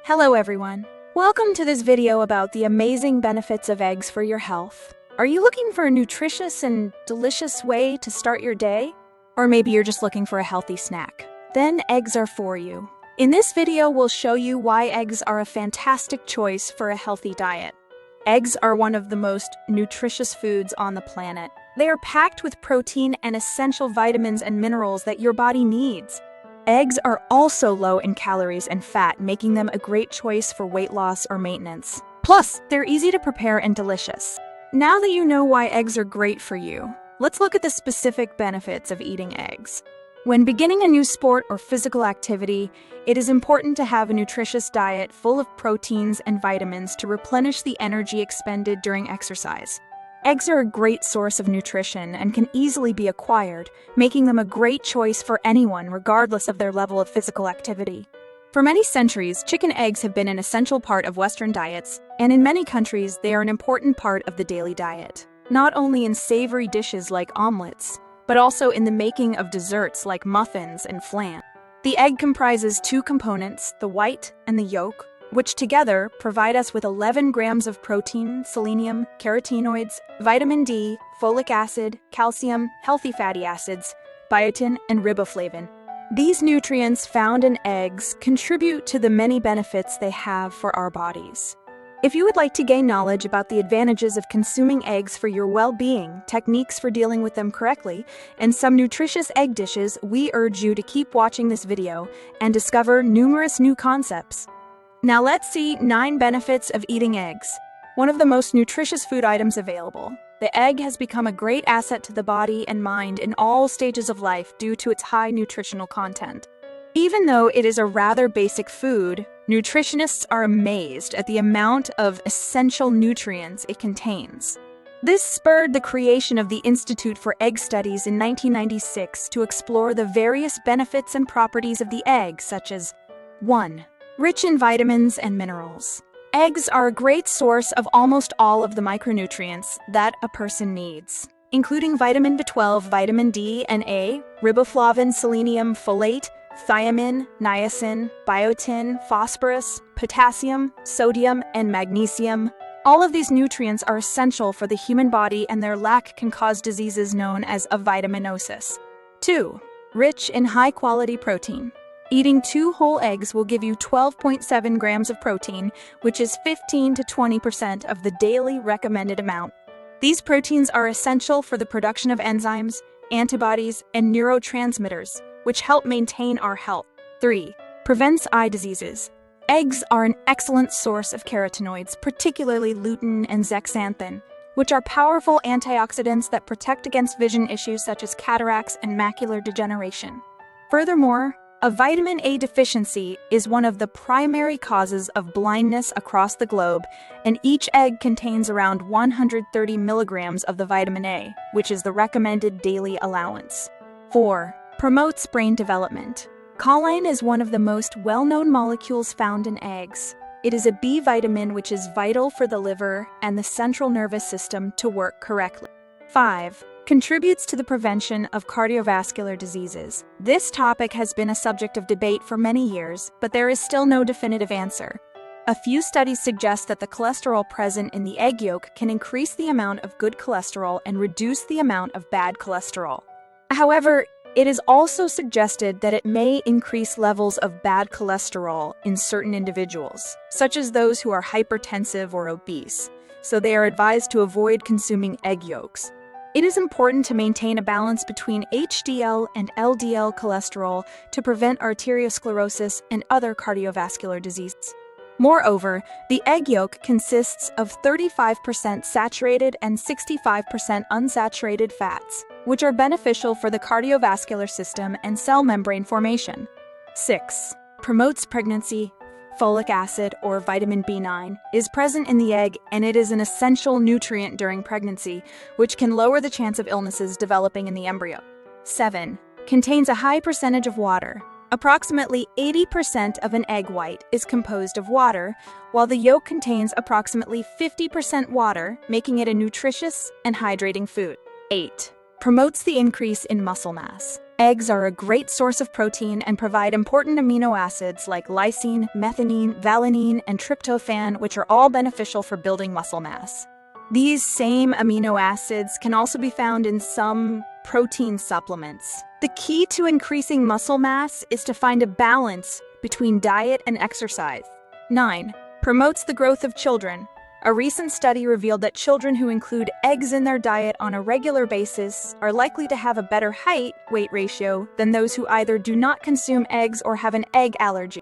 Hello everyone. Welcome to this video about the amazing benefits of eggs for your health. Are you looking for a nutritious and delicious way to start your day? Or maybe you're just looking for a healthy snack? Then eggs are for you. In this video, we'll show you why eggs are a fantastic choice for a healthy diet. Eggs are one of the most nutritious foods on the planet. They are packed with protein and essential vitamins and minerals that your body needs. Eggs are also low in calories and fat, making them a great choice for weight loss or maintenance. Plus, they're easy to prepare and delicious. Now that you know why eggs are great for you, let's look at the specific benefits of eating eggs. When beginning a new sport or physical activity, it is important to have a nutritious diet full of proteins and vitamins to replenish the energy expended during exercise. Eggs are a great source of nutrition and can easily be acquired, making them a great choice for anyone regardless of their level of physical activity. For many centuries, chicken eggs have been an essential part of Western diets, and in many countries, they are an important part of the daily diet. Not only in savory dishes like omelettes, but also in the making of desserts like muffins and flan. The egg comprises two components, the white and the yolk, which together provide us with 11 grams of protein, selenium, carotenoids, vitamin D, folic acid, calcium, healthy fatty acids, biotin, and riboflavin. These nutrients found in eggs contribute to the many benefits they have for our bodies. If you would like to gain knowledge about the advantages of consuming eggs for your well-being, techniques for dealing with them correctly, and some nutritious egg dishes, we urge you to keep watching this video and discover numerous new concepts. Now let's see 9 benefits of eating eggs. One of the most nutritious food items available. The egg has become a great asset to the body and mind in all stages of life due to its high nutritional content. Even though it is a rather basic food, nutritionists are amazed at the amount of essential nutrients it contains. This spurred the creation of the Institute for Egg Studies in 1996 to explore the various benefits and properties of the egg, such as 1. Rich in vitamins and minerals. Eggs are a great source of almost all of the micronutrients that a person needs, including vitamin B12, vitamin D and A, riboflavin, selenium, folate, thiamine, niacin, biotin, phosphorus, potassium, sodium, and magnesium. All of these nutrients are essential for the human body, and their lack can cause diseases known as avitaminosis. 2. Rich in high-quality protein. Eating 2 whole eggs will give you 12.7 grams of protein, which is 15 to 20% of the daily recommended amount. These proteins are essential for the production of enzymes, antibodies, and neurotransmitters, which help maintain our health. 3. Prevents eye diseases. Eggs are an excellent source of carotenoids, particularly lutein and zeaxanthin, which are powerful antioxidants that protect against vision issues such as cataracts and macular degeneration. Furthermore, a vitamin A deficiency is one of the primary causes of blindness across the globe, and each egg contains around 130 milligrams of the vitamin A, which is the recommended daily allowance. 4. Promotes brain development. Choline is one of the most well-known molecules found in eggs. It is a B vitamin which is vital for the liver and the central nervous system to work correctly. 5. Contributes to the prevention of cardiovascular diseases. This topic has been a subject of debate for many years, but there is still no definitive answer. A few studies suggest that the cholesterol present in the egg yolk can increase the amount of good cholesterol and reduce the amount of bad cholesterol. However, it is also suggested that it may increase levels of bad cholesterol in certain individuals, such as those who are hypertensive or obese, so they are advised to avoid consuming egg yolks. It is important to maintain a balance between HDL and LDL cholesterol to prevent arteriosclerosis and other cardiovascular diseases. Moreover, the egg yolk consists of 35% saturated and 65% unsaturated fats, which are beneficial for the cardiovascular system and cell membrane formation. 6. Promotes pregnancy. Folic acid, or vitamin B9, is present in the egg, and it is an essential nutrient during pregnancy, which can lower the chance of illnesses developing in the embryo. 7. Contains a high percentage of water. Approximately 80% of an egg white is composed of water, while the yolk contains approximately 50% water, making it a nutritious and hydrating food. 8. Promotes the increase in muscle mass. Eggs are a great source of protein and provide important amino acids like lysine, methionine, valine, and tryptophan, which are all beneficial for building muscle mass. These same amino acids can also be found in some protein supplements. The key to increasing muscle mass is to find a balance between diet and exercise. 9. Promotes the growth of children. A recent study revealed that children who include eggs in their diet on a regular basis are likely to have a better height-weight ratio than those who either do not consume eggs or have an egg allergy.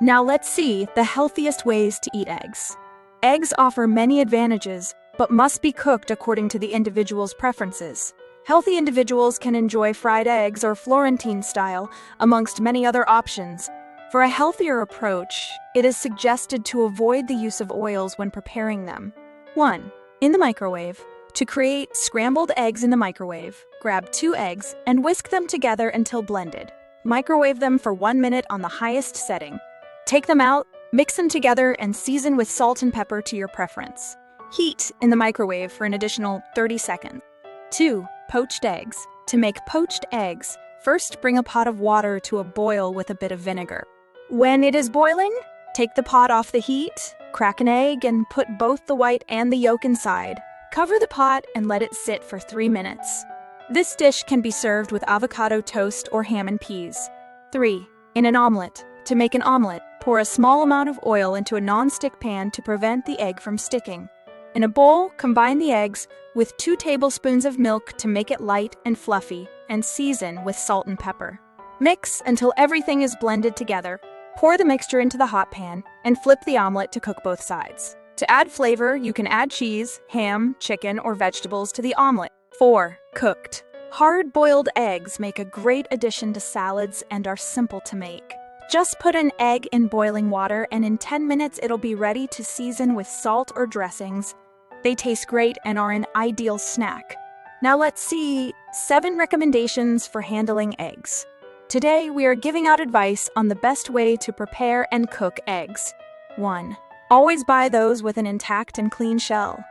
Now let's see the healthiest ways to eat eggs. Eggs offer many advantages, but must be cooked according to the individual's preferences. Healthy individuals can enjoy fried eggs or Florentine style, amongst many other options. For a healthier approach, it is suggested to avoid the use of oils when preparing them. 1. In the microwave. To create scrambled eggs in the microwave, grab 2 eggs and whisk them together until blended. Microwave them for 1 minute on the highest setting. Take them out, mix them together, and season with salt and pepper to your preference. Heat in the microwave for an additional 30 seconds. 2. Poached eggs. To make poached eggs, first bring a pot of water to a boil with a bit of vinegar. When it is boiling, take the pot off the heat, crack an egg, and put both the white and the yolk inside. Cover the pot and let it sit for 3 minutes. This dish can be served with avocado toast or ham and peas. 3. In an omelet. To make an omelet, pour a small amount of oil into a non-stick pan to prevent the egg from sticking. In a bowl, combine the eggs with 2 tablespoons of milk to make it light and fluffy, and season with salt and pepper. Mix until everything is blended together. Pour the mixture into the hot pan and flip the omelet to cook both sides. To add flavor, you can add cheese, ham, chicken, or vegetables to the omelet. 4. Cooked. Hard-boiled eggs make a great addition to salads and are simple to make. Just put an egg in boiling water and in 10 minutes it'll be ready to season with salt or dressings. They taste great and are an ideal snack. Now let's see 7 recommendations for handling eggs. Today, we are giving out advice on the best way to prepare and cook eggs. 1. Always buy those with an intact and clean shell.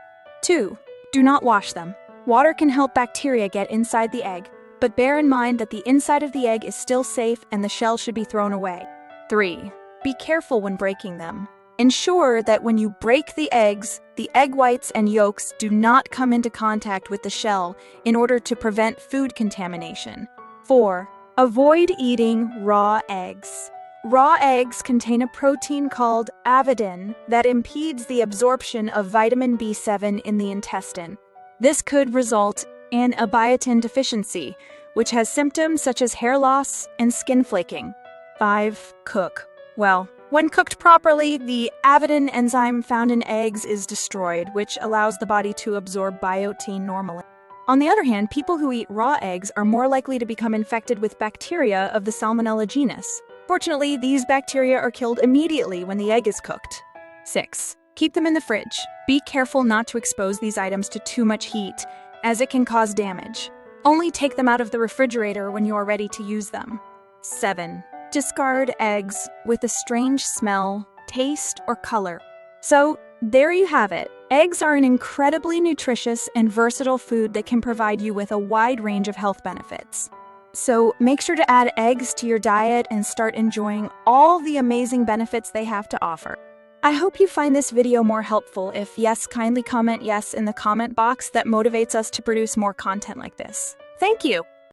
2. Do not wash them. Water can help bacteria get inside the egg, but bear in mind that the inside of the egg is still safe and the shell should be thrown away. 3. Be careful when breaking them. Ensure that when you break the eggs, the egg whites and yolks do not come into contact with the shell in order to prevent food contamination. 4. Avoid eating raw eggs. Raw eggs contain a protein called avidin that impedes the absorption of vitamin B7 in the intestine. This could result in a biotin deficiency, which has symptoms such as hair loss and skin flaking. 5. Cook. Well, when cooked properly, the avidin enzyme found in eggs is destroyed, which allows the body to absorb biotin normally. On the other hand, people who eat raw eggs are more likely to become infected with bacteria of the Salmonella genus. Fortunately, these bacteria are killed immediately when the egg is cooked. 6. Keep them in the fridge. Be careful not to expose these items to too much heat, as it can cause damage. Only take them out of the refrigerator when you are ready to use them. 7. Discard eggs with a strange smell, taste, or color. So, there you have it. Eggs are an incredibly nutritious and versatile food that can provide you with a wide range of health benefits. So make sure to add eggs to your diet and start enjoying all the amazing benefits they have to offer. I hope you find this video more helpful. If yes, kindly comment yes in the comment box. That motivates us to produce more content like this. Thank you!